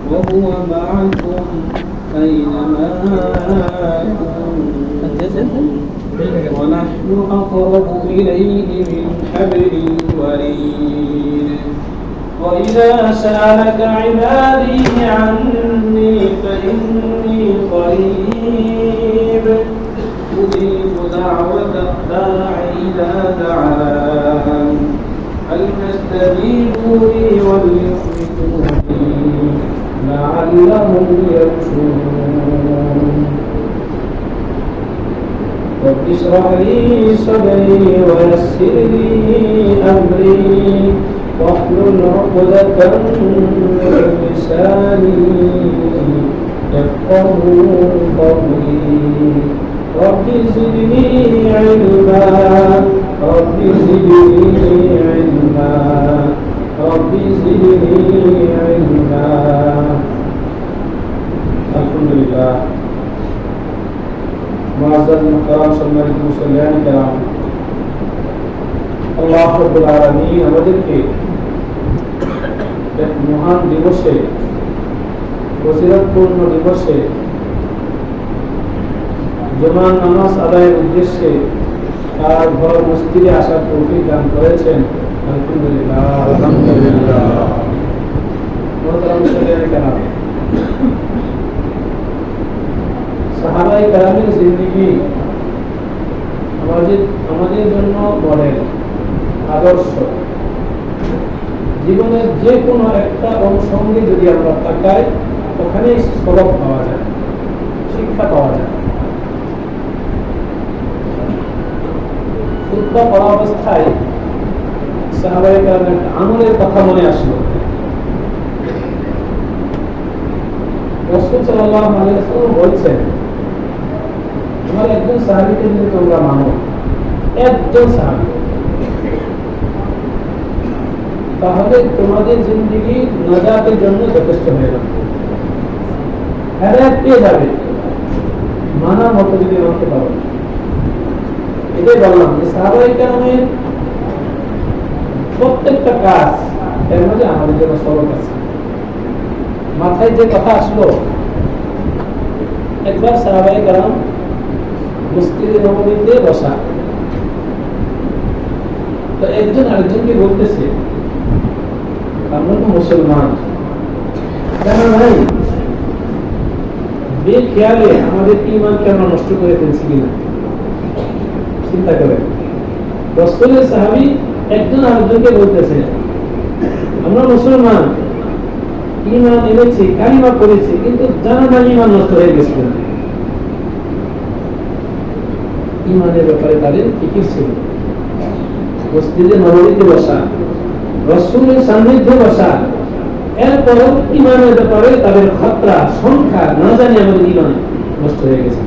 وهو معكم أينما كنتم ونحن أقرب إليه من حبل الوريد وإذا سألك عبادي عني فإني قريب أجيب دعوة الداع إذا دعان فليستجيبوا لي وليؤمنوا بي لعلهم يرشدون رب اشرح لي صدري ويسر لي أمري واحلل عقدة من لساني يفقهوا قولي رب زدني علما رب زدني علما رب زدني علما الحمد لله معزز محترم সম্মানিত মুসলিয়ান کرام আল্লাহ রাব্বুল আলামিন আমাদেরকে এক মহান দিবসে ফজিলতপূর্ণ দিবসে জুমার নামাজ আদায়ের উদ্দেশ্যে তার ঘর মসজিদে আসার তৌফিক দান করেছেন আলহামদুলিল্লাহ আলহামদুলিল্লাহ মোহতারাম মুসলিয়ান کرام সাহাবায়ে কেরামের জিন্দেগি আমাদের জন্য মডেল আদর্শ জীবনের যে কোনো একটা অনুষঙ্গে যদি আমরা তাকাই ওখানে সবক পাওয়া যায় শিক্ষা পাওয়া যায় খুতবা পড়া অবস্থায় সাহাবায়ে কেরামের আমলের কথা মনে আসলো রাসূল সাল্লাল্লাহু আলাইহি ওয়াসাল্লাম বলছেন আমার একজন সাহাবীকে যদি তোমরা মানো একজন সাহাবী তাহলে তোমাদের জিন্দেগি নাজাতের জন্য যথেষ্ট হয়ে যাবে হেদায়েত পেয়ে যাবে মানা মতো যদি মানতে পারো এটাই বললাম যে সাহাবায়ে কেরামের প্রত্যেকটা কাজ এর মধ্যে আমাদের জন্য সবক আছে মাথায় যে কথা আসলো একবার সাহাবায়ে কেরাম মসজিদে নববীতে বসা তো একজন আরেকজনকে বলতেছে আমরা তো মুসলমান কেন ভাই বেখেয়ালে আমাদের ঈমানকে আমরা নষ্ট করে ফেলছি কিনা চিন্তা করেন রাসূলের সাহাবী একজন আরেকজনকে বলতেছে আমরা মুসলমান ঈমান এনেছি কালিমা পড়েছি কিন্তু জানা না ঈমান নষ্ট হয়ে গেছে ঈমানের ব্যাপারে তাদের ফিকির ছিল মসজিদে নববীতে বসা রাসূলের সান্নিধ্যে বসা এরপরও ঈমানের ব্যাপারে তাদের খতরা সংখ্যা না জানি আমাদের ঈমান নষ্ট হয়ে গেছে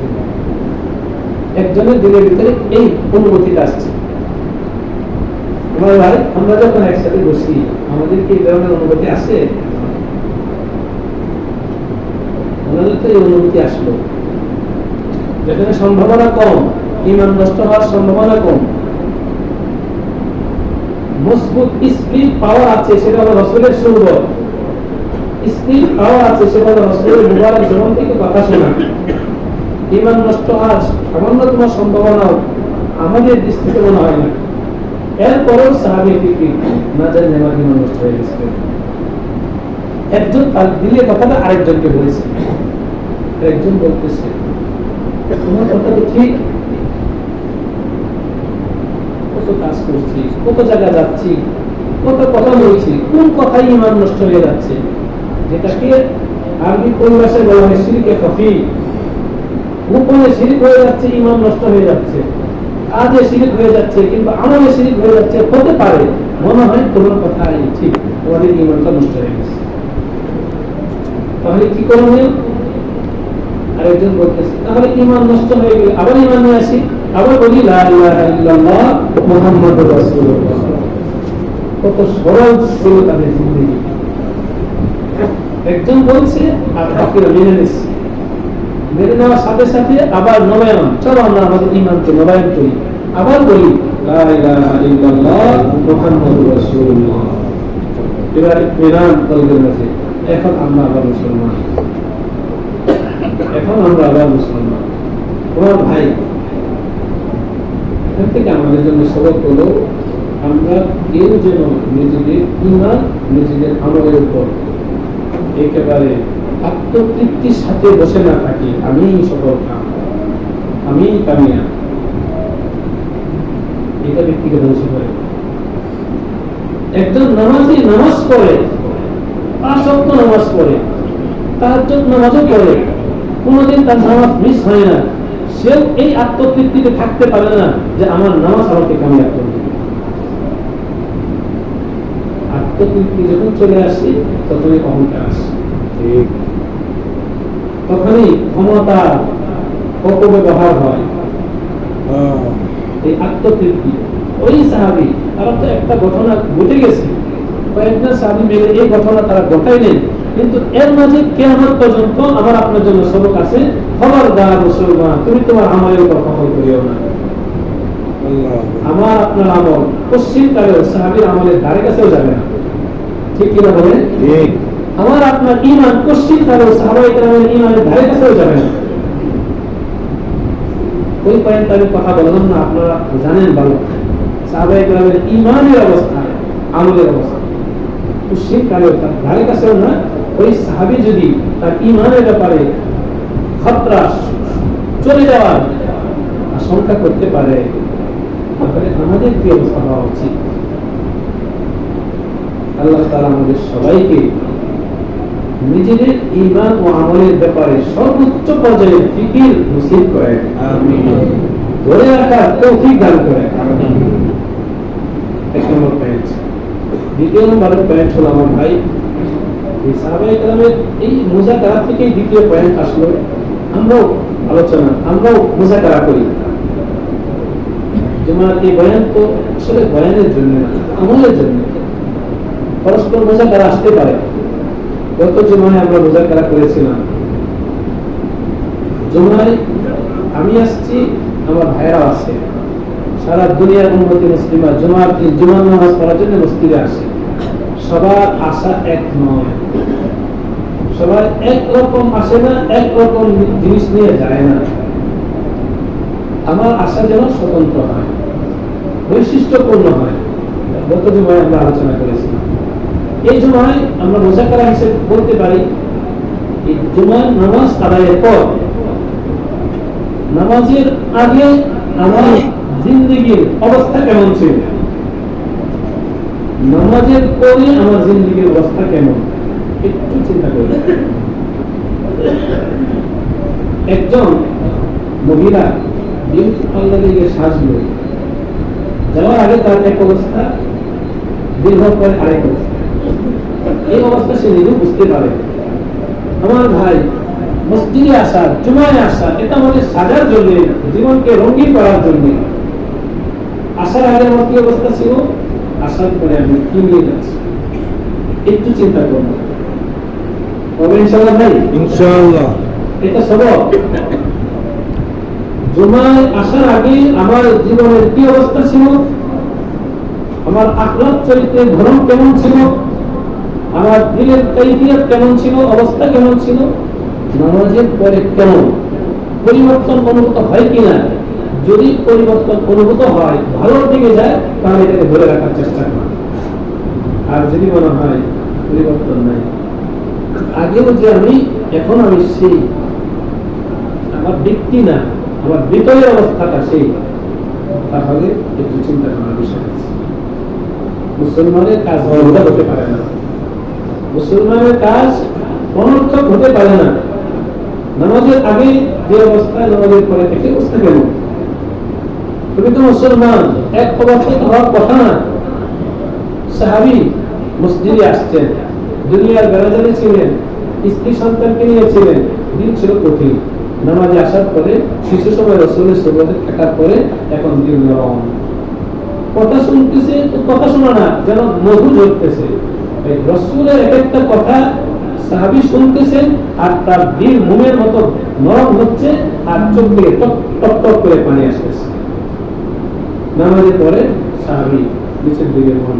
একজনের দিলের ভিতরে এই অনুভূতিটা আসছে আমার ভাই আমরা যখন একসাথে বসি আমাদের কি এই ধরনের অনুভূতি আসে আমাদের তো এই অনুভূতি আসলো যেখানে সম্ভাবনা কম ঈমান নষ্ট হওয়ার সম্ভাবনা কম মজবুত স্পিরিট পাওয়ার আছে সেটা হলো রাসূলের সুন্নাত স্পিরিট পাওয়ার আছে সেটা হলো রাসূলের মুবারক জীবন থেকে কথা শোনা ঈমান নষ্ট হওয়ার সামান্যতম সম্ভাবনা আমাদের দৃষ্টিতে মনে হয় না এরপরেও সাহাবী ফিকির না জানি আমার ঈমান নষ্ট হয়ে গেছে একজন তার দিলে কথাটা আরেকজনকে বলেছে একজন বলতেছে তোমার কথা তো ঠিক কত কাজ করছি কত জায়গা যাচ্ছি কত কথা বলছি কোন কথাই ঈমান নষ্ট হয়ে যাচ্ছে যেটাকে আরবি পরিভাষায় বলা হয় শিরকে খফি গোপনে শিরক হয়ে যাচ্ছে ঈমান নষ্ট হয়ে যাচ্ছে কাজে শিরক হয়ে যাচ্ছে কিংবা আমলে শিরক হয়ে যাচ্ছে হতে পারে মনে হয় তোমার কথাই ঠিক তোমাদের ঈমানটা নষ্ট হয়ে গেছে তাহলে কি করণীয় আরেকজন বলতেছে তাহলে ঈমান নষ্ট হয়ে গেলে আবার ঈমান নিয়ে আসি আবার বলি লা ইলাহা ইল্লাল্লাহ মুহাম্মাদুর রাসূলুল্লাহ কত সরল ছিল তাদের জিন্দেগি একজন বলছে আর বাকিরা মেনে নিচ্ছে মেনে নেওয়ার সাথে সাথে আবার নবায়ন চলো আমরা আমাদের ঈমানকে নবায়ন করি আবার বলি লা ইলাহা ইল্লাল্লাহ মুহাম্মাদুর রাসূলুল্লাহ এবার ইতমিনান কলবের মাঝে, এখন আমরা আবার মুসলমান, এখন আমরা আবার মুসলমান। তোমার ভাই, এখান থেকে আমাদের জন্য সবক হলো, আমরা কেউ যেন নিজেদের ঈমান, নিজেদের আমলের উপর একেবারে আত্মতৃপ্তির সাথে বসে না থাকি, আমি সফল কাম, আমি কামিয়াব। এটা ব্যক্তিকে ধ্বংস করে। একজন নামাজি নামাজ পড়ে, 5 ওয়াক্ত নামাজ পড়ে, তাহাজ্জুদ নামাজও পড়ে, কোনদিন তার নামাজ মিস হয় না, সে এই আত্মতৃপ্তিতে থাকতে পারে না যে আমার নামাজ আমাকে কামিয়াব করবে। আত্মতৃপ্তি যখন চলে আসে তখনই অহংকার আসে, তখনই ক্ষমতা অপব্যবহার হয়। এই আত্মতৃপ্তি, ওই সাহাবী, তারা তো একটা ঘটনা ঘটে গেছে, কয়েকটা সাহাবী মিলে এই ঘটনা তারা ঘটাইলেন, কিন্তু এর মাঝে কিয়ামত পর্যন্ত আমার আপনার জন্য সবক আছে। খবরদার মুসলমান, তুমি তোমার আমলের উপর কখনো করিও না। আমার আপনার আমল পশ্চিম কালেও সাহাবীর আমলের ধারে কাছেও যাবে না, ঠিক কিনা বলেন? আমার আপনার ঈমান পশ্চিম কালেও সাহাবায়ে কেরামের ঈমানের ধারে কাছেও যাবে না। ওই পয়েন্ট আমি কথা বললাম না, আপনারা জানেন ভালো, সাহাবায়ে কেরামের ঈমানের অবস্থা, আমলের অবস্থা পশ্চিম কালেও তার ধারে কাছেও না। ওই সাহাবী যদি তার ঈমানের ব্যাপারে খতরা, চলে যাওয়ার আশঙ্কা করতে পারে, তাহলে আমাদের কি অবস্থা হওয়া উচিত? আল্লাহ তাআলা আমাদের সবাইকে নিজেদের ঈমান ও আমলের ব্যাপারে সর্বোচ্চ পর্যায়ে ফিকির নসিব করেন, আমিন। ধরে রাখার তৌফিক দান করেন, আমিন। এক নম্বর পয়েন্ট। দ্বিতীয় নম্বর পয়েন্ট হলো, আমার ভাই, এই সাহাবায়ে কেরামের এই মুযাকারা থেকে দ্বিতীয় পয়েন্ট আসলো, আমরাও আলোচনা, আমরাও মুযাকারা করি। জুমার এই বয়ান তো আসলে বয়ানের জন্য না, আমলের জন্য। পরস্পর মুযাকারা আসতে পারে। গত জুমায় আমরা মুযাকারা করেছিলাম। জুমায় আমি আসছি, আমার ভাইরাও আছে, সারা দুনিয়ার উম্মতে মুসলিমা জুমার দিন জুমার নামাজ পড়ার জন্য মসজিদে আসে। সবার আশা এক নয়, সবাই একরকম আসে না, একরকম জিনিস নিয়ে যায় না। আমার আশা যেন স্বতন্ত্র হয়, বৈশিষ্ট্যপূর্ণ হয়। গত জুমায় আমরা আলোচনা করেছিলাম। এই জুমায় আমরা মুযাকারা হিসেবে বলতে পারি, এই জুমার নামাজ আদায়ের পর, নামাজের আগে আমার জিন্দেগির অবস্থা কেমন ছিল, নামাজের পরে আমার জিন্দেগির অবস্থা কেমন, একটু চিন্তা করি। একজন মহিলা বিউটি পার্লারে গিয়ে সাজলো, যাওয়ার আগে তার এক অবস্থা, দীর্ঘ পরে আরেক অবস্থা। এই অবস্থা সে নিজেও বুঝতে পারে। আমার ভাই, মসজিদে আসা, জুমায় আসা, এটা আমাদের সাজার জন্য, জীবনকে রঙিন করার জন্য। আসার আগে আমার কি অবস্থা ছিল, আসার পরে আমি কি নিয়ে যাচ্ছি, একটু চিন্তা করব। তবে ইনশাআল্লাহ ভাই, ইনশাআল্লাহ এটা সবক। জুমায় আসার আগে আমার জীবনের কি অবস্থা ছিল, আমার আখলাক চরিত্রের ধরন কেমন ছিল, আমার দিলের কাইফিয়ত কেমন ছিল, অবস্থা কেমন ছিল, নামাজের পরে কেমন পরিবর্তন অনুভূত হয় কিনা। যদি পরিবর্তন অনুভূত হয়, ভালোর দিকে যায়, তাহলে এটাকে ধরে রাখার চেষ্টা করা। আর যদি মনে হয় পরিবর্তন নাই, আগেও যে আমি, এখন আমি সেই, আমার ব্যক্তি না, আমার ভিতরের অবস্থাটা সেই, তাহলে একটু চিন্তা করার বিষয় আছে। মুসলমানের কাজ অবহেলা হতে পারে না, মুসলমানের কাজ অনর্থক হতে পারে না। নামাজের আগে যে অবস্থা, নামাজের পরে থেকে অবস্থা কেমন? তুমি তো মুসলমান, এক অবস্থায় হওয়ার কথা না। সাহাবী মসজিদে আসছেন, দুনিয়ার বেড়াজারে ছিলেন, স্ত্রী সন্তানকে নিয়েছিলেন, দিন ছিল কঠিন। নামাজে আসার পরে কিছু সময় রাসূলের সুহবতে থাকার পরে এখন দিন নরম, কথা শুনতেছে, কথা শোনা না, যেন মধু ঝরতেছে। রাসূলের এক একটা কথা সাহাবী শুনতেছেন, আর তার দিল মোমের মতো নরম হচ্ছে, আর চোখ থেকে টক টক টক করে পানি আসতেছে। নামাজের পরে সাহাবী নিচের দিকে মন,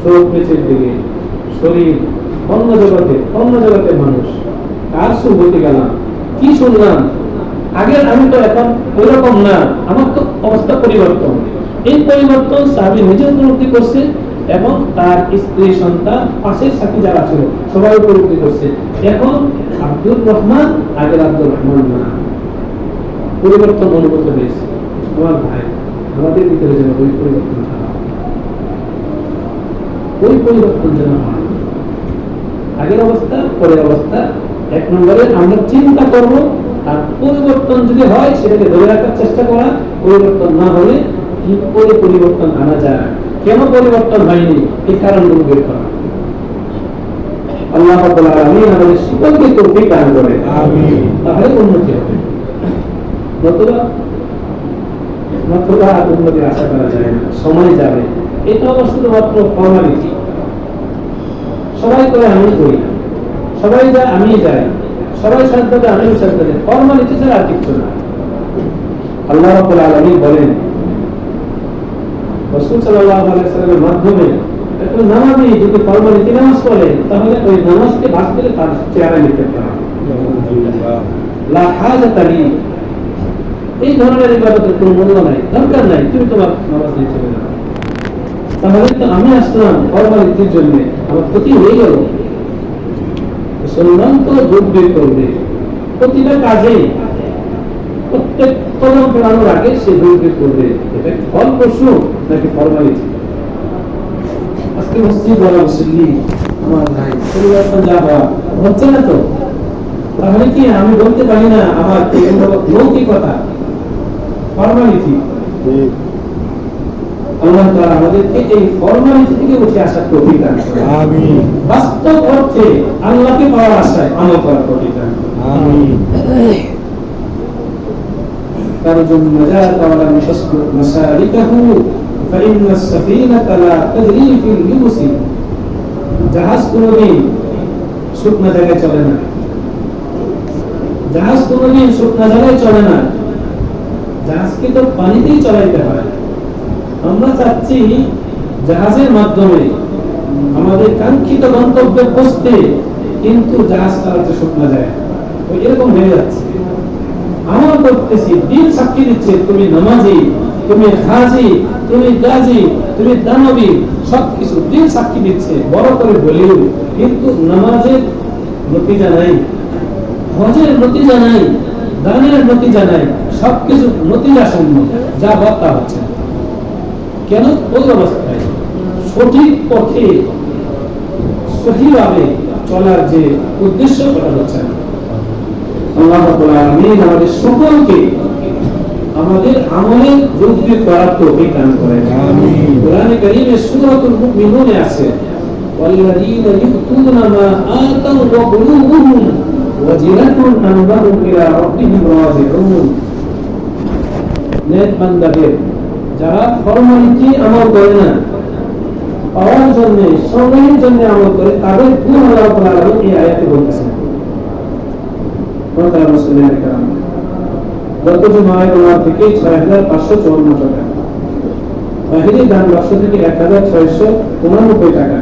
চোখ নিচের দিকে, শরীর, অন্য জগতের মানুষ। কার সুবতি গেলাম, কি শুনলাম, আগের আমি তো এখন ওইরকম না, আমার তো অবস্থা পরিবর্তন। এই পরিবর্তন সাহাবী নিজে উপলব্ধি করছে এবং তার স্ত্রী, সন্তান, পাশের সাথী যারা ছিল সবাই উপলব্ধি করছে। এখন আব্দুর রহমান আগের আব্দুর রহমান না, পরিবর্তন অনুভূত হয়েছে। আমার ভাই, আমাদের ভিতরে যেন ওই পরিবর্তন হয়, ওই পরিবর্তন যেন হয়। আগের অবস্থা পরের অবস্থা এক নম্বরে আমরা চিন্তা করব, আর পরিবর্তন যদি হয় সেটাকে ধরে রাখার চেষ্টা করা, পরিবর্তন না হলে কি করে পরিবর্তন আনা যায়, কেন পরিবর্তন হয়নি এই কারণগুলো বের করা। আল্লাহ রাব্বুল আলামিন আমাদের সকলকে তৌফিক দান করেন, আমিন। তাহলে উন্নতি হবে, নতুবা উন্নতির আশা করা যায় না, সময় যাবে। এটা আবার শুধুমাত্র ফর্মালিটি, সবাই করে আমি করি না, সবাই যায় আমি যাই, সবাই সাজদা আমি সাজদা দেই, ফর্মালিটি ছাড়া আর কিছু না। আল্লাহ রাব্বুল আলামিন বলেন রাসূল সাল্লাল্লাহু আলাইহি ওয়াসাল্লামের মাধ্যমে একটা নামাজি যদি ফর্মালিটি নামাজ পড়ে তাহলে ওই নামাজকে বাদ দিলে তার চেহারা লিখতে পারে লা হাজাতা লি, এই ধরনের ইবাদতের কোনো মূল্য নাই, দরকার নাই, তুমি তোমার নামাজ নিয়ে চলে যাও। তাহলে তো আমি আসলাম ফর্মালিটির জন্য, আমার ক্ষতি হয়ে গেল। মুসলমান তো যোগ বের করবে প্রতিটা কাজে, প্রত্যেক কদম ফেরানোর আগে সে যোগ বের করবে, এটা ফল প্রশ্ন নাকি ফর্মালিটি। আজকে মসজিদ বলা মুসল্লি আমার ভাই, পরিবর্তন যা হওয়া হচ্ছে না তো, তাহলে কি আমি বলতে পারি না আমার লৌকিকতা, ফর্মালিটি? আল্লাহ তাআলা আমাদেরকে এই ফর্মালিটি থেকে উঠে আসার তৌফিক দান করুন, আমিন। বাস্তব অর্থে আল্লাহকে পাওয়ার আশায় আমল করার তৌফিক দান করুন, আমিন। তারজু النجاة ولم تسلك مسالكه فإن السفينة لا تجري في اليبس। জাহাজ কোনদিন শুকনো জায়গায় চলে না, জাহাজ কোনদিন শুকনো জায়গায় চলে না, জাহাজকে তো পানিতেই চলাইতে হয়। আমরা চাচ্ছি জাহাজের মাধ্যমে আমাদের কাঙ্ক্ষিত গন্তব্যে পৌঁছতে, কিন্তু জাহাজ চালাতে শুকনো যায়, এরকম হয়ে যাচ্ছে। আমল করতেছি, দিন সাক্ষী দিচ্ছে তুমি নামাজি, তুমি হাজি, তুমি গাজী, তুমি দানবী, সবকিছু দিন সাক্ষী দিচ্ছে বড় করে বলেও, কিন্তু নামাজের নতিজা নাই, হজের নতিজা নাই, দানের নতিজা নাই, সবকিছু নতিজা শূন্য, যা বার্তা হচ্ছে। কেন? ওই অবস্থায় সঠিক পথে সঠিকভাবে চলার যে উদ্দেশ্য করা হচ্ছে না। আল্লাহ রাব্বুল আলামিন আমাদের সকলকে আমাদের আমলের যোগ্য করার তৌফিক দান করেন, আমিন। কোরআনে কারীমে সূরাতুল মুমিনুনে আছে ওয়াল্লাযীনা ইউতুনা মা আতাউ ওয়া কুলুবুহুম ওয়াজিলাতুন আন্নাহুম ইলা রাব্বিহিম রাজিউন। নেক বান্দাদের যারা ফরমালিটি আমল করে না, পাওয়ার জন্য, সময়ের জন্য আমল করে, তাদের গুণ আল্লাহ রাব্বুল আলামিন এই আয়াতে বলতেছেন। গত জুমায় তোমার থেকে ৬৫৫৫ টাকা, বাহিনী দান বাক্স থেকে ১৬৯৫ টাকা,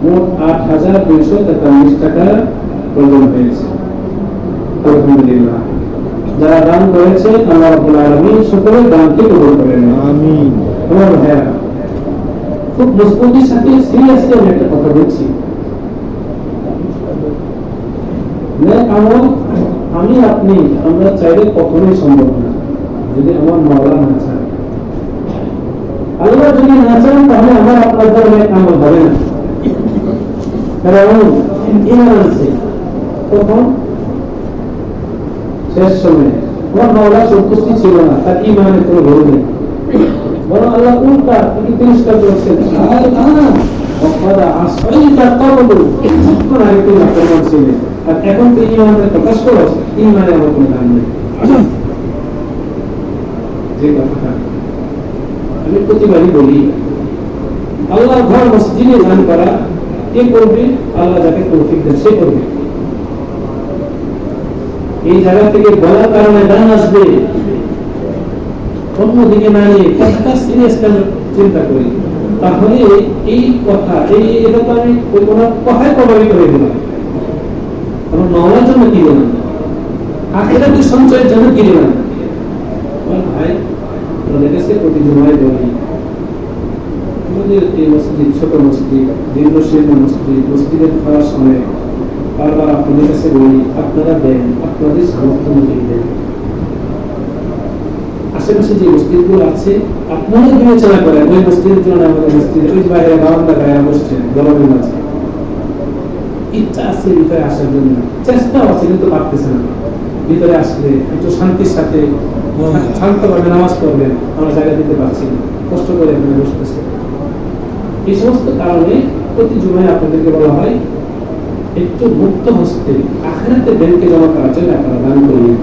মোট ৮২৪৩ টাকা প্রদান হয়েছে। আলহামদুলিল্লাহ। যারা দান করেছে আল্লাহ রাব্বুল আলামিন সকলের দানকে কবুল করেন, আমিন। আমার ভাইরা, খুব মজবুতির সাথে সিরিয়াসলি আমি একটা কথা বলছি। আমল আমি আপনি আমরা চাইলে কখনোই সম্ভব না, যদি আমার মাওলা না চান। আল্লাহ যদি না চান তাহলে আমার আপনার দ্বারা আমল হবে না। কারণ ইমান আছে তখন শেষ সময়ে আমার মাওলা সন্তুষ্টি ছিল না, তার ইমানের কোনো ভুল নেই, বরং আল্লাহ উল্টা তিনি তিরস্কার করেছেন। আর এখন তো ইমানের প্রকাশ করো, ইমানে আমার কোনো দাম নেই। যে কথাটা আমি প্রতিবারই বলি, আল্লাহ ঘর মসজিদে দান করা কে করবে? আল্লাহ যাকে তৌফিক দেন সে করবে। এই জায়গা থেকে বলার কারণে দান আসবে, অন্যদিকে না নিয়ে কতটা সিরিয়াস চিন্তা করি, তাহলে এই কথা এটা তো আমি ওই কোনো কথায় প্রভাবিত হয়ে গেলাম, আমার মাওলার জন্য কি দিলাম, আখিরাতে সঞ্চয়ের জন্য কি দিলাম। ভাই ওদের কাছে প্রতি জুমায় বলি, আমাদের এই মসজিদ ছোট মসজিদ, দীর্ঘশীর্ণ মসজিদ, মসজিদের খাওয়ার সময় বারবার আপনাদের কাছে বলি, আপনারা দেন, আপনাদের সামর্থ্য অনুযায়ী দেন। আশেপাশে যে মসজিদগুলো আছে আপনারা বিবেচনা করেন, ওই মসজিদের জন্য আমাদের মসজিদে ওই বাইরে বারান্দা গায়ে বসছেন গরমের মাঝে, ইচ্ছা আছে ভিতরে আসার জন্য, চেষ্টাও আছে কিন্তু পারতেছে না। ভিতরে আসলে একটু শান্তির সাথে শান্তভাবে নামাজ পড়বেন, আমরা জায়গা দিতে পারছি না, কষ্ট করে এখানে বসতেছে। এই সমস্ত কারণে প্রতি জুমায় আপনাদেরকে বলা হয় একটু মুক্ত হস্তে আখিরাতে ব্যাংকে জমা করার জন্য আপনারা দান করবেন।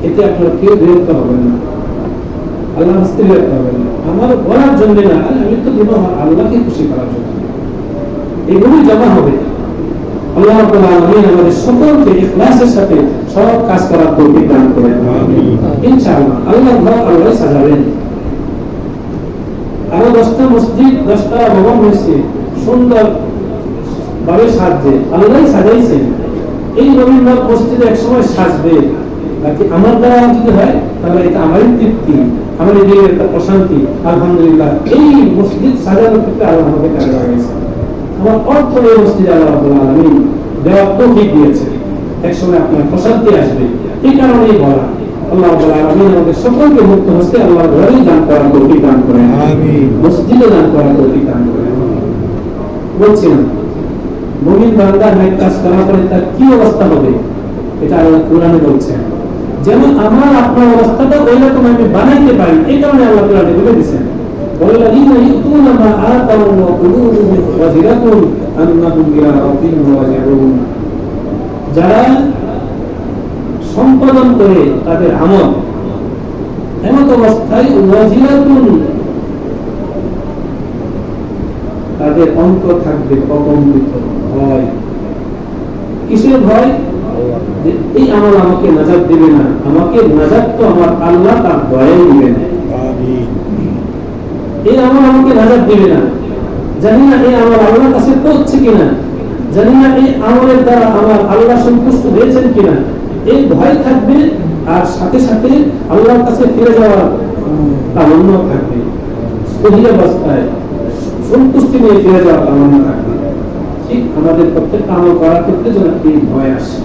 এতে আপনারা কেউ বিরক্ত হবেন না, আল্লাহ হস্তে বিরক্ত হবেন না, আমার বলার জন্য না, আমি তো দিব আমার আল্লাহকে খুশি করার জন্য। এগুলোই জমা হবে। আল্লাহ রাব্বুল আলামিন আমাদের সকলকে ইখলাসের সাথে সব কাজ করার তৌফিক দান করেন, ইনশাআল্লাহ। আল্লাহ আল্লাহ সাজাবেন। আরো 10টা মসজিদ, 10টা ভবন হয়েছে সুন্দর ভাবে সাজছে, আল্লাহ সাজাইছেন। এই রবীন্দ্রনাথ মসজিদে একসময় সাজবে, বাকি আমার দ্বারা যদি হয় তাহলে এটা আমারই তৃপ্তি, আমার এই একটা প্রশান্তি। আলহামদুলিল্লাহ এই মসজিদ সাজানোর ক্ষেত্রে আল্লাহ আমাকে কাজে লাগাইছে। আমার অর্থ এই মসজিদে আল্লাহ রাব্বুল আলামিন দেওয়ার তৌফিক দিয়েছে, একসময় আপনার প্রশান্তি আসবে। এই কারণেই বলা, আল্লাহ রাব্বুল আলামিন আমাদের সকলকে মুক্ত হস্তে আল্লাহর ঘরে দান করার তৌফিক দান করেন, আমিন। মসজিদে দান করার তৌফিক দান করেন। বলছিলাম মুমিন বান্দা নেক কাজ করার পরে তার কি অবস্থা হবে, এটা আল্লাহ কোরআনে বলছেন। যেমন আমার আপনার অবস্থাটা ওইরকম আমি বানাইতে পারি, এই কারণে আল্লাহ কোরআনে বলে দিয়েছেন, ওয়াল্লাযীনা ইউতুনা মা আতাউ ওয়া কুলুবুহুম ওয়াজিলাতুন আন্নাহুম ইলা রাব্বিহিম রাজিউন। যারা সম্পাদন করে তাদের আমল এমন অবস্থায় ওয়াজিলাতুন, তাদের অন্তর থাকবে প্রকম্পিত, ভয়। কিসের ভয়? যে এই আমল আমাকে নাজাত দিবে না, আমাকে নাজাত তো আমার আল্লাহ তার দয়াই দিবেন। এই আমল আমাকে নাজাত দিবে না, জানি না এই আমল আল্লাহর কাছে পৌঁছছে কিনা, জানি না এই আমলের দ্বারা আমার আল্লাহ সন্তুষ্ট হয়েছেন কিনা, এই ভয় থাকবে। আর সাথে সাথে আল্লাহর কাছে ফিরে যাওয়ার তামান্না থাকবে, সহি অবস্থায় সন্তুষ্টি নিয়ে ফিরে যাওয়ার তামান্না থাকবে। ঠিক আমাদের প্রত্যেকটা আমল করার ক্ষেত্রে যেন এই ভয় আসে,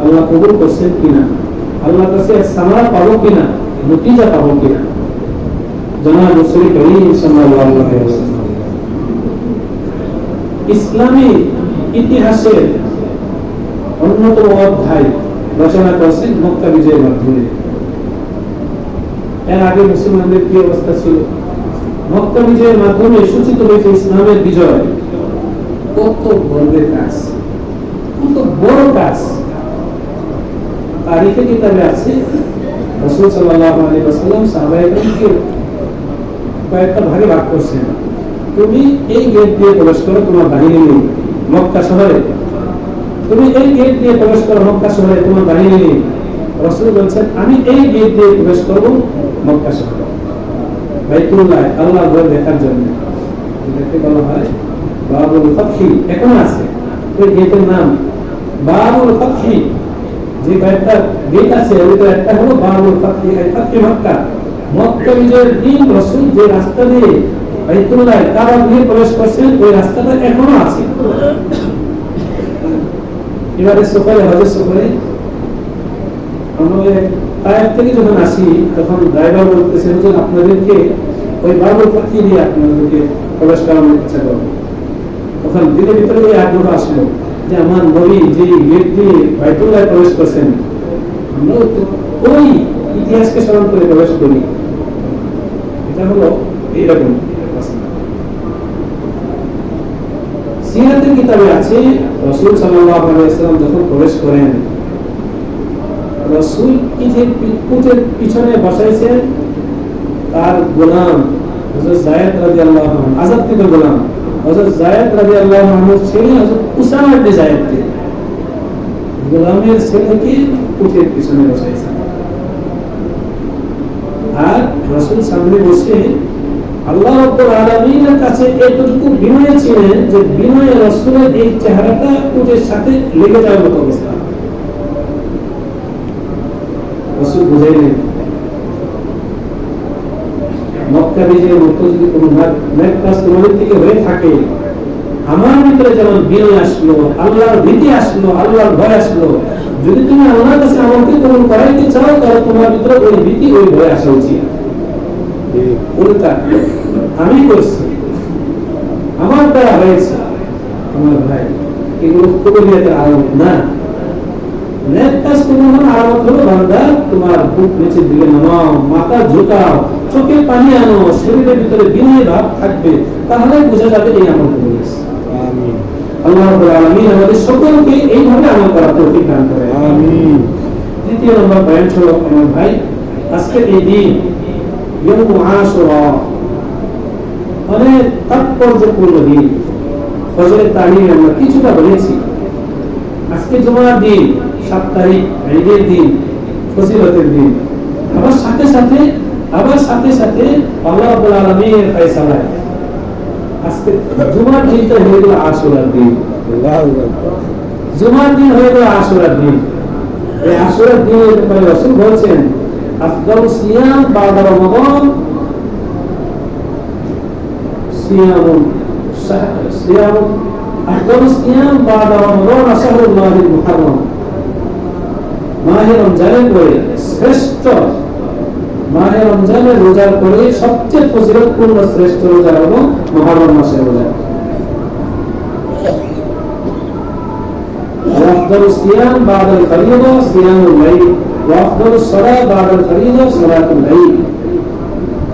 আল্লাহ কবুল করছেন কিনা, আল্লাহর কাছে সামারা পাবো কিনা, নতিজা পাবো কিনা। জনাব রাসূল করিম সাল্লাল্লাহু আলাইহি ওয়াসাল্লাম ইসলামী ইতিহাসের অন্যতম অধ্যায় রচনা করেছেন মক্কা বিজয়ের মাধ্যমে। এর আগে মুসলমানদের কি অবস্থা ছিল? মক্কা বিজয়ের মাধ্যমে সূচিত হয়েছে ইসলামের বিজয়। কত গর্বের কাজ, কত বড় কাজ। তারিখে কিতাবে আছে রাসূল সাল্লাল্লাহু আলাইহি ওয়াসাল্লাম সাহাবায়ে-কেরামকে কয়েকটা ভাগে ভাগ করছেন। তুমি এই গেট দিয়ে প্রবেশ করো তোমার বাহিনী নিয়ে মক্কা শহরে, তুমি এই গেট দিয়ে প্রবেশ করো মক্কা শহরে তোমার বাহিনী নিয়ে। রাসূল বলেন আমি এই গেট দিয়ে প্রবেশ করব মক্কা শহরে, বাইতুল্লাহ আল্লাহর ঘর দেখার জন্য। এটাকে বলা হয় বাবুল ফাতহি, এখনো আছে ওই গেটের নাম বাবুল ফাতহি। যে কয়েকটা গেট আছে ওই তো একটা হলো বাবুল ফাতহি, ফাতহি মক্কা। মক্কা বিজয়ের দিন রাসূল যে রাস্তা দিয়ে বাইতুল্লাহ কাবা দিয়ে প্রবেশ করছেন ওই রাস্তাটা এখনো আছে। এবারে সফরে, হজের সফরে আমরা তায়েফ থেকে যখন আসি তখন ড্রাইভার বলতেছে যে আপনাদেরকে ওই বাবুল ফাতহি দিয়ে আপনাদেরকে প্রবেশ করানোর ইচ্ছা করবো। তখন দিনের ভিতরে ওই আগ্রহ আসলো যে আমার নবী যে গেট দিয়ে বাইতুল্লাহ প্রবেশ করছেন, আমরা ওই ইতিহাসকে স্মরণ করে প্রবেশ করি। এটা হলো এইরকম। সিরাতের কিতাবে আছে রাসূল সাল্লাল্লাহু আলাইহি ওয়াসাল্লাম যখন প্রবেশ করেন, রাসূল পিঠের পিছনে বসাইছেন তার গোলাম হযরত যায়েদ রাদিয়াল্লাহু আনহু, আযাবকৃত গোলাম হযরত যায়েদ রাদিয়াল্লাহু আনহু ছেলে হযরত উসামা ইবনে যায়েদকে, গোলামের ছেলেকে পিঠের পিছনে বসাইছেন। আর রাসূল সামনে বসে আল্লাহ রাব্বুল আলামিনের কাছে এতটুকু বিনয় ছিলেন যে বিনয়ে রাসূলের এই চেহারাটা উটের সাথে লেগে যাওয়ার মতো অবস্থা। রাসূল বুঝাইলেন মক্কা বিজয়ের মতো যদি কোনো নেককাজ তোমাদের থেকে হয়ে থাকে, আমার ভিতরে যেমন বিনয় আসলো, আল্লাহর ভীতি আসলো, আল্লাহর ভয় আসলো, যদি তুমি আল্লাহর কাছে আমাকে কবুল করাইতে চাও তাহলে তোমার ভিতরে ওই ভীতি ওই ভয় আসা উচিত। উল্টা আমি করছি, আমার দ্বারা হয়েছে। আমার ভাই এগুলো কবুলিয়াতের আলামত না। নেক কাজ কবুল আলামত হলো বান্দা তোমার বুক নিচের দিকে নামাও, মাথা ঝুঁকাও, চোখে পানি আনো, শরীরের ভিতরে বিনয় ভাব থাকবে, তাহলে বোঝা যাবে এই আমল কবুল হয়েছে। আমিন। আল্লাহ রাব্বুল আলামিন আমাদের সকলকে এইভাবে আমল করার তৌফিক দান করে। আমিন। দ্বিতীয় নম্বর পয়েন্ট হলো আমার ভাই, আজকে এই দিন ইয়াউম আশুরা অনেক তাৎপর্যপূর্ণ দিন। ফজরের তালিমে আমরা কিছুটা বলেছি। আজকে জুমার দিন, 7 তারিখ ঈদের দিন, ফজিলতের দিন। আবার সাথে সাথে আল্লাহ রাব্বুল আলামিনের ফয়সালায় আজকে জুমার দিনটা হয়ে গেল আশুরার দিন। জুমার দিন হয়ে গেল আশুরার দিন। এই আশুরার দিনের ব্যাপারে রাসূল বলছেন আফদালু সিয়াম বা'দা রমাদান সিয়াম আফদালু সিয়াম বা'দা রমাদান শাহরুল্লাহিল মুহাররম। মাহে রমজানের পরে শ্রেষ্ঠ, মাহে রমজানের রোজার পরে সবচেয়ে ফজিলতপূর্ণ শ্রেষ্ঠ রোজা হলো মুহররম মাসের রোজা। وأفضل الصيام بعد الفريضة صيام الليل وأفضل الصلاة بعد الفريضة صلاة الليل।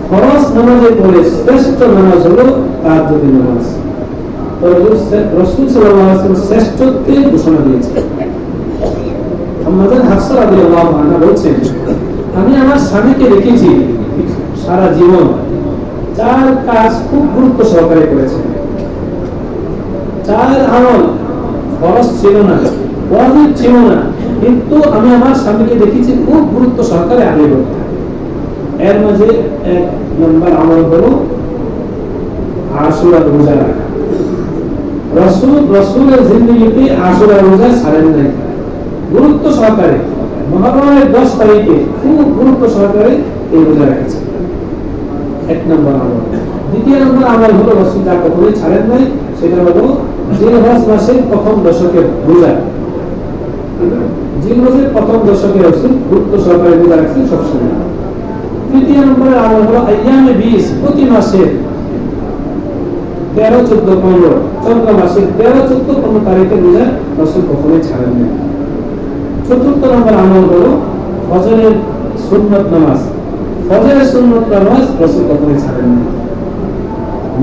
ফরজ নামাজের পরে শ্রেষ্ঠ নামাজ হলো তাহাজ্জুদের নামাজ। রাসূল সাল্লাল্লাহু আলাইহি ওয়াসাল্লাম শ্রেষ্ঠত্বের ঘোষণা দিয়েছেন। আম্মাজান হাফসা রাদিয়াল্লাহু আনহা বলছেন, আমি আমার স্বামীকে দেখেছি সারা জীবন 4 কাজ খুব গুরুত্ব সহকারে করেছেন। 4 আমল ফরজ ছিল না, ওয়াজিব ছিল না, কিন্তু আমি আমার স্বামীকে দেখেছি খুব গুরুত্ব সহকারে আদায় করতে। এর মাঝে 1 নম্বর আমল হলো আশুরা রোজা রাখা। রাসূলের জিন্দেগিতে আশুরা রোজা ছাড়েন নাই, গুরুত্ব সহকারে মুহররমের 10 তারিখে খুব গুরুত্ব সহকারে এই রোজা রেখেছেন। 1 নম্বর আমল। দ্বিতীয় নম্বর আমল হলো রাসূল যা কখনোই ছাড়েন নাই, সেটা হলো জিলহজ মাসের প্রথম দশকের রোজা। জিলহজের প্রথম দশকে রাসূল গুরুত্ব সহকারে রোজা রাখছেন সবসময়। তৃতীয় নম্বরের আমল হলো আইয়ামে 20, প্রতি মাসে 13, 14, 15 চন্দ্র মাসের 13, 14, 15 তারিখে রোজা রাসূল কখনোই ছাড়েন নাই। চতুর্থ নম্বর আমল হলো ফজরের সুন্নত নামাজ। ফজরের সুন্নত নামাজ রাসূল কখনোই ছাড়েন না।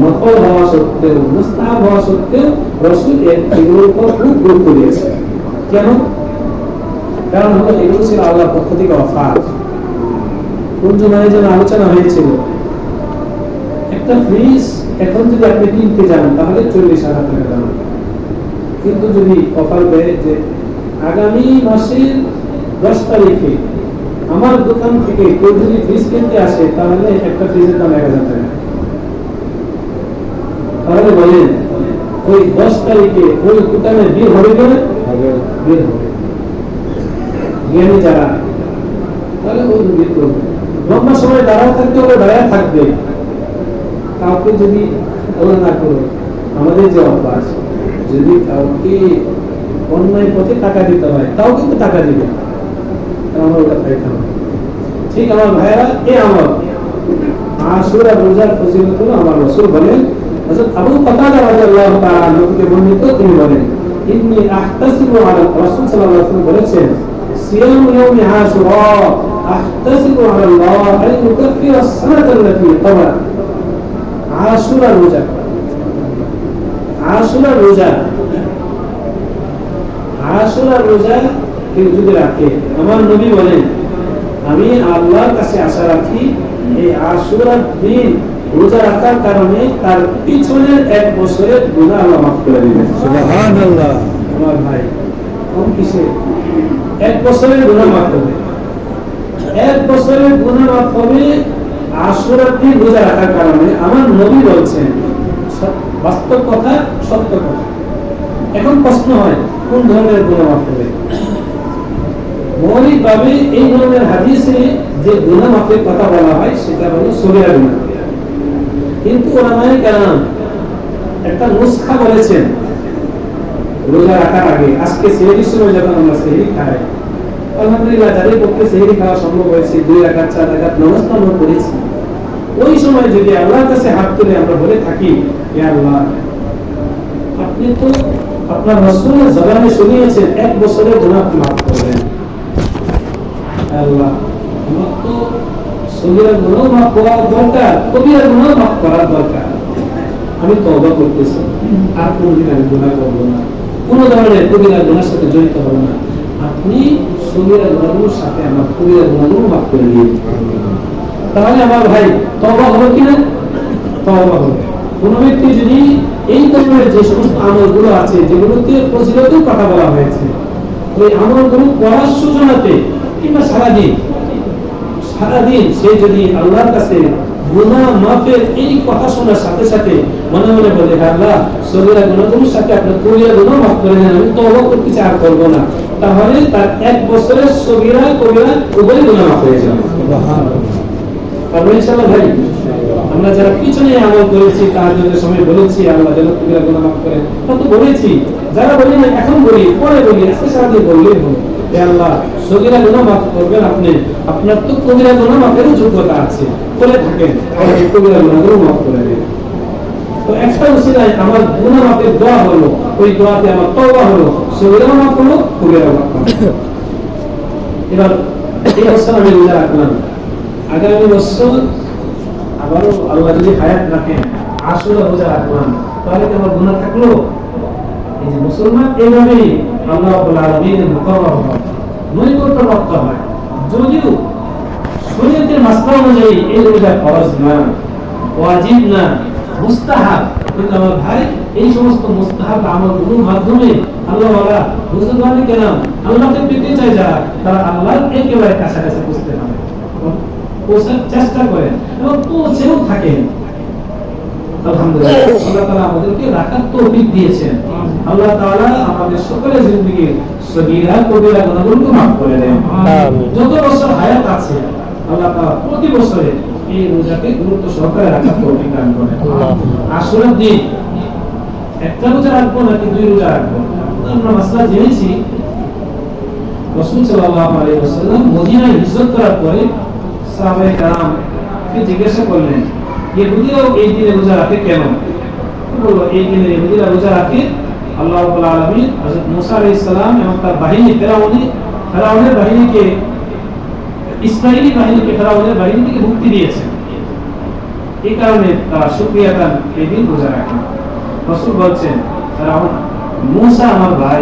নফল হওয়া সত্ত্বেও, মুস্তাহাব হওয়া সত্ত্বেও রাসূল এগুলোর উপর খুব গুরুত্ব দিয়েছেন। কেন? কারণ হলো এগুলো ছিল আল্লাহর পক্ষ থেকে অফার। কোন জমায় যেন আলোচনা হয়েছিল, একটা ফ্রিজ এখন যদি আপনি কিনতে যান তাহলে 40,000 টাকা দাম, কিন্তু যদি অফার দেয় যে আগামী মাসের 10 তারিখে আমার দোকান থেকে কেউ যদি ফ্রিজ কিনতে আসে তাহলে একটা ফ্রিজের দাম 1,000 টাকা, তাহলে বলেন ওই 10 তারিখে ওই দোকানে বিল হবে না? বিল হবে। জ্ঞানী যারা তাহলে ওই বিল করবে, লম্বা সময় দাঁড়ায় থাকতে হবে, দাঁড়ায় থাকবে। কাউকে যদি ওরা না করো, আমাদের যে অভ্যাস, যদি কাউকে অন্যায় পথে টাকা দিতে হয় তাও কিন্তু টাকা দিবে, আমার ওটা খাইতে হবে। ঠিক আমার ভাইয়েরা, আমার আশুরা রোজার ফজিলত হলো আমার রাসূল বলেন, হযরত আবু কাতাদা রাদিয়াল্লাহু তাআলা আনহুকে বর্ণিত, তিনি বলেন ইন্নী আহতাসিবু আলা রাসূল সাল্লাল্লাহু আলাইহি ওয়াসাল্লাম বলেছেন সিয়াম ইয়াউমি আশুরা আহতাসিবু আলা আল্লাহ আন ইউকাফিরা as-সানাতা আল্লাতী ক্বাবাত। আশুরা রোজা, আশুরা রোজা, আশুরা রোজা কেউ যদি রাখে, আমার নবী বলেন আমি আল্লাহর কাছে আশা রাখি এই আশুরার দিন রোজা রাখার কারণে তার পিছনের 1 বছরের গুনাহ আল্লাহ মাফ করে দিবেন। সুবহানাল্লাহ। আমার ভাই কম কিসে 1 বছরের গুনাহ মাফ হবে, 1 বছরের গুনাহ মাফ হবে আশুরার দিন রোজা রাখার কারণে আমার নবী বলছেন বাস্তব কথা, সত্য কথা। এখন প্রশ্ন হয় কোন ধরনের গুনাহ মাফ হবে? মৌলিকভাবে এই ধরনের হাদিসে যে গুনাহ মাফের কথা বলা হয় সেটা হলো সগীরা গুনাহ। কিন্তু উলামায়ে কেরাম একটা নুসখা বলেছেন রোজা রাখার আগে। আজকে সেহরির সময় যখন আমরা সেহরি খাই, আলহামদুলিল্লাহ যাদের পক্ষে সেহরি খাওয়া সম্ভব হয়েছে 2 রাকাত 4 রাকাত নামাজ তো আমরা পড়েছি, ওই সময় যদি আল্লাহর কাছে হাত তুলে আমরা বলে থাকি, হে আল্লাহ, আপনি তো আপনার রাসূলের জবানে শুনিয়েছেন 1 বছরের গুনাহ মাফ করবেন। আল্লাহ, আমার তো সগীরা গুনাহ মাফ করার দরকার, কবিরা গুনাহ মাফ করার দরকার। আমি তওবা করতেছি, আর কোনদিন আমি গুনাহ করব না, কোন ধরনের কবিরা গুনাহের সাথে জড়িত হব না। আপনি সগীরা গুনাহের সাথে আমার কবিরা গুনাহগুলো মাফ করে দিন। তাহলে আমার ভাই তওবা হলো কিনা? তওবা হলো। কোন ব্যক্তি যদি এই ধরনের যে সমস্ত আমলগুলো আছে যেগুলোতে ফজিলতের কথা বলা হয়েছে, ওই আমলগুলো করার সুযোগতে কিংবা সারাদিন সে যদি আল্লাহর কাছে গুনাহ মাফের এই কথা শোনার সাথে সাথে মনে মনে বলে, আল্লাহ সগীরা গুনাহগুলোর সাথে আপনার কবিরা গুনাহ মাফ করে দেন, আমি তওবা করতে চাই, আর করব না, তাহলে তার 1 বছরের সগীরা কবিরা উভয় গুনাহ মাফ হয়ে যাবে। সুবহানাল্লাহ। আর ইনশাআল্লাহ ভাই আমরা যারা পিছনে আমল করেছি তাহাজ্জুদের সময় বলেছি আল্লাহ যেন কবিরা গুনাহ মাফ করেন, তা তো বলেছি। যারা বলি না এখন বলি, পরে বলি, আজকে সারাদিন বললেই হলো, হে আল্লাহ সগীরা গুনাহ মাফ করবেন আপনি, আপনার তো কবিরা গুনাহ মাফের যোগ্যতা আছে, করে থাকেন, আমাকে কবিরা গুনাহগুলো মাফ করে দিন। তো একটা উসিলায় আমার গুনাহ মাফের দোয়া হলো, ওই দোয়াতে আমার তওবা হলো, সগীরা মাফ হলো, কবিরা মাফ হলো। এবার এই বছর আমি রোজা রাখলাম, আগামী বছর আবারও আল্লাহ যদি হায়াত রাখেন আশুরা রোজা রাখলাম, তাহলে কি আমার গুনাহ থাকলো? এই যে মুসলমান এইভাবেই আল্লাহ রাব্বুল আলামিনের মুকাররম হয়, নৈকট্য প্রাপ্ত হয়। যদিও শরীয়তের মাসলা অনুযায়ী এই রোজা ফরজ না, ওয়াজিব না, মুস্তাহাব, কিন্তু আমার ভাই এই সমস্ত মুস্তাহাব আমলগুলোর মাধ্যমে আল্লাহ ওয়ালা বুঝতে কেন আল্লাহকে পেতে চায় যারা, তারা আল্লাহর একেবারে কাছাকাছি বুঝতে পারে, পৌঁছার চেষ্টা করেন এবং পৌঁছেও থাকেন। আলহামদুলিল্লাহ, আল্লাহ তাআলা আমাদেরকে রাখার তৌফিক দিয়েছেন। আল্লাহ তাআলা আমাদের সকলের জিন্দেগির সগীরা কবিরা গুনাহগুলো মাফ করে দেন। যত বছর হায়াত আছে আল্লাহ তাআলা প্রতি বছরে এই রোজাকে গুরুত্ব সহকারে রাখার তৌফিক দান করেন। আশুরার দিন একটা রোজা রাখবো নাকি 2 রোজা রাখবো, আমরা মাসলা জেনেছি। রাসূল সাল্লাল্লাহু আলাইহি ওয়াসাল্লাম মদিনায় হিজরত করার পরে সাহাবায়ে কেরামকে জিজ্ঞাসা করলেন, ইহুদিরাও এই দিনে রোজা রাখে কেন? বলল, এই দিনে ইহুদিরা রোজা রাখে আল্লাহ রাব্বুল আলামিন হযরত মুসা আলাইহিস সালাম এবং তার বাহিনী ফেরাউনের বাহিনীকে, ইসরাইলি বাহিনীকে ফেরাউনের বাহিনী থেকে মুক্তি দিয়েছেন, এই কারণে তারা শুকরিয়া আদান এই দিন রোজা রাখে। রাসূল বলছেন, ফেরাউন মুসা আমার ভাই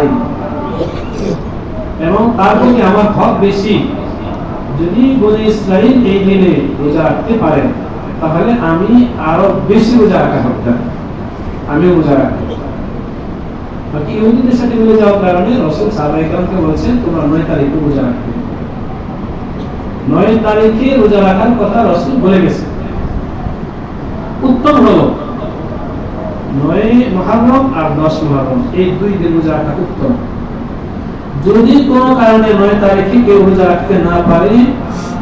এবং তার প্রতি আমার হক বেশি, যদি বনি ইসরাইল এই দিনে রোজা রাখতে পারেন তাহলে আমি আরো বেশি রোজা রাখা হতাম, আমিও রোজা রাখি। বাকি ইহুদিদের সাথে মিলে যাওয়ার কারণে রাসূল সাহাবায়ে কেরামকে বলেছেন, তোমরা 9 তারিখে রোজা রাখবে। 9 তারিখে রোজা রাখার কথা রাসূল বলে গেছেন। উত্তম হলো 9 মুহররম আর 10 মুহররম এই 2 দিন রোজা রাখা উত্তম। যদি কোনো কারণে 9 তারিখে কেউ রোজা রাখতে না পারে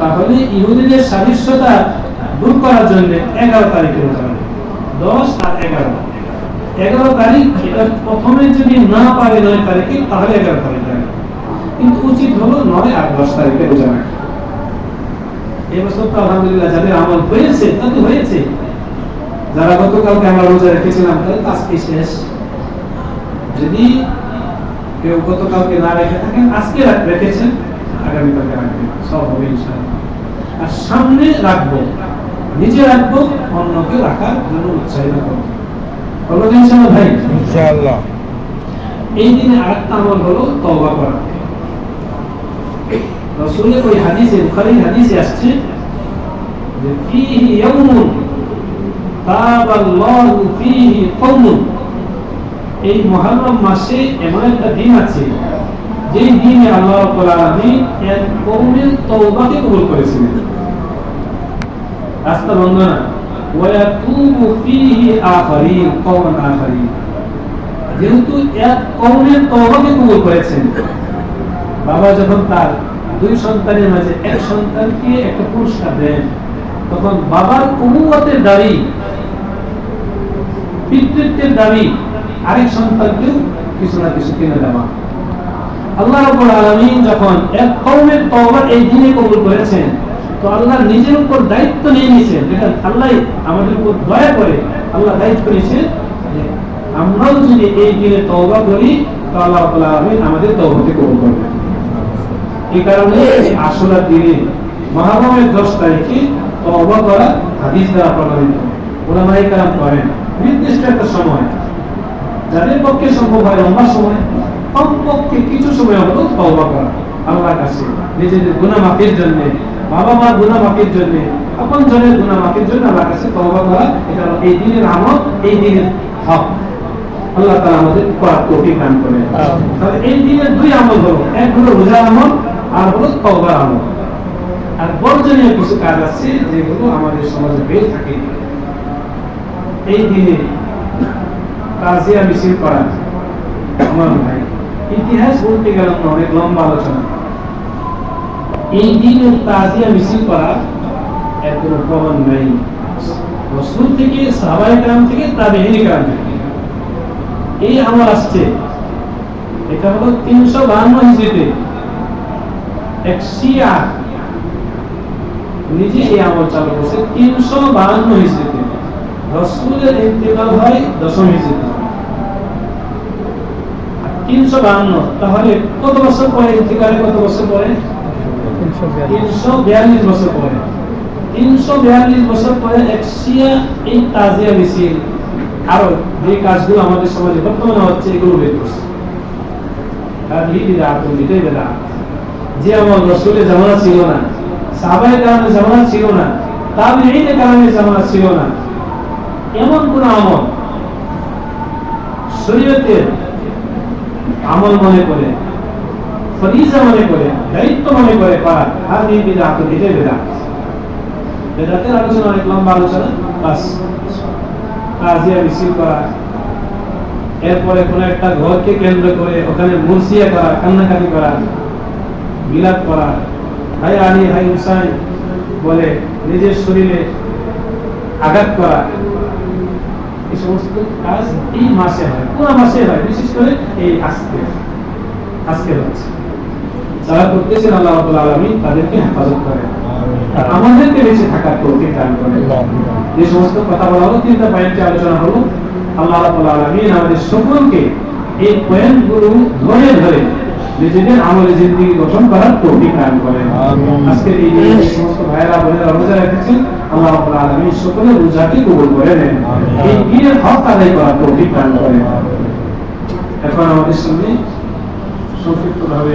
তাহলে ইহুদিদের সাদৃশ্যতা দূর করার জন্য 11 তারিখে রোজা রাখবে। 10 আর 11 তারিখ এটা প্রথমে যদি না পারে 9 তারিখে তাহলে 11 তারিখে রাখবে, কিন্তু উচিত হলো 9 আর 10 তারিখে রোজা রাখা। এই বছর তো আলহামদুলিল্লাহ যাদের আমল হয়েছে তা তো হয়েছে, যারা গতকালকে আমরা রোজা রেখেছিলাম তাহলে আজকে শেষ। যদি কেউ গতকালকে না রেখে থাকেন আজকে রেখেছেন, আগামীকালকে রাখবেন, সব হবে ইনশাআল্লাহ। আর সামনে রাখবো, নিজে রাখবো, অন্যকে রাখার জন্য উৎসাহিত করবো, বলবো ইনশাআল্লাহ ভাই ইনশাআল্লাহ। এই দিনে আরেকটা আমল হলো তওবা করা। রাসূলের ওই হাদিসে, বুখারীর হাদিসে আসছে যে ফীহি ইয়াউমুন তাবাল্লাহু ফীহি কওমুন, এই মুহররম মাসে এমন একটা দিন আছে যে দিনে আল্লাহ রাব্বুল আলামিন এক কওমের তওবাকে কবুল করেছিলেন। রাস্তা বন্ধ না, ওয়ায়াতুবু ফীহি আখারিন কওমান আখারিন। যেহেতু এক কওমের তওবাকে কবুল করেছেন, বাবা যখন তার দুই সন্তানের মাঝে এক সন্তানকে একটা পুরস্কার দেন, তখন বাবার উম্মতের দাবি, পিতৃত্বের দাবি আরেক সন্তানকেও কিছু না কিছু কিনে দেওয়া। আল্লাহ রাব্বুল আলামিন যখন এক কওমের তওবা এই দিনে কবুল করেছেন, তো আল্লাহ নিজের উপর দায়িত্ব নিয়ে নিয়েছেন, যেটা আল্লাহ আমাদের উপর দয়া করে আল্লাহ দায়িত্ব নিয়েছেন যে আমরাও যদি এই দিনে তওবা করি তো আল্লাহ রাব্বুল আলামিন আমাদের তওবাকে কবুল করবেন। এই কারণে আশুরার দিনে মুহররমের 10 তারিখে তওবা করা হাদিস দ্বারা প্রমাণিত। উলামায়ে কেরাম করেন নির্দিষ্ট একটা সময়, যাদের পক্ষে সম্ভব হয় লম্বা সময়, কমপক্ষে কিছু সময় হলো তওবা করা আল্লাহর কাছে, নিজেদের গুনাহ মাফের জন্য, বাবা মার গুনাহ মাফের জন্য, আপন জনের গুনাহ মাফের জন্য আল্লাহর কাছে তওবা করা। এটা হলো এই দিনের আমল, এই দিনের হক। আল্লাহ তাআলা আমাদের করার তৌফিক দান করেন। তাহলে এই দিনের দুই আমল হলো, এক হলো রোজার আমল আর হলো তওবার আমল। আর বর্জনীয় কিছু কাজ আছে যেগুলো আমাদের সমাজে বেশ থাকে। এই দিনে তাজিয়া মিছিল করা, আমার ভাই ইতিহাস বলতে গেলে অনেক লম্বা আলোচনা। এই দিনে তাজিয়া মিছিল করা এর কোনো প্রমাণ নাই রাসূল থেকে, সাহাবায়ে কেরাম থেকে, তাবেঈন কেরাম থেকে। এই আমল আসছে, এটা হলো 352 হিজরিতে এক শিয়া নিজে এই আমল চালু করেছে। 352 হিজরিতে রাসূলের ইন্তেকাল হয় 10 হিজরিতে। 352, তাহলে কত বছর পরে ইন্তেকালে? কত বছর পরে? 342 বছর পরে। 342 বছর পরে এক শিয়া এই তাজিয়া মিছিল আরো যে কাজগুলো আমাদের সমাজে বর্তমানে হচ্ছে এগুলো বের করছে। আর যে আমল রাসূলের জামানা ছিল না, সাহাবায়ে কেরামের জামানা ছিল না, তাবেঈন কেরামের জামানা ছিল না, এমন কোন আমল শরীয়তের আমল মনে করে, ফরিজা মনে করে, দায়িত্ব মনে করে করা, আর এই বিদআত, এটাই বিদআত। বিদআতের আলোচনা অনেক লম্বা আলোচনা। বাস তাজিয়া মিছিল করা, এরপরে কোন একটা ঘরকে কেন্দ্র করে ওখানে মুরসিয়া করা, কান্নাকাটি করা, বিলাপ করা, হাই আলী হাই হুসাইন বলে নিজের শরীরে আঘাত করা, এই সমস্ত কাজ এই মাসে হয়, পুরো মাসে হয়, বিশেষ করে এই আজকে হচ্ছে। যারা করতেছেন আল্লাহ রাব্বুল আলামিন তাদেরকে হেফাজত করেন, আমাদেরকে বেঁচে থাকার তৌফিক দান করেন। যে সমস্ত কথা বলা হলো, 3টা পয়েন্টে আলোচনা হলো, আল্লাহ রাব্বুল আলামিন আমাদের সকলকে এই পয়েন্টগুলো ধরে ধরে নিজেদের আমলে জিন্দেগি গঠন করার তৌফিক দান করেন। আজকে এই সমস্ত ভাইয়েরা বোনেরা রোজা রেখেছেন, আল্লাহ রাব্বুল আলামিন সকলের রোজাকে কবুল করে নেন, এই দিনের হক আদায় করার তৌফিক দান করেন। এখন আমাদের সামনে সংক্ষিপ্তভাবে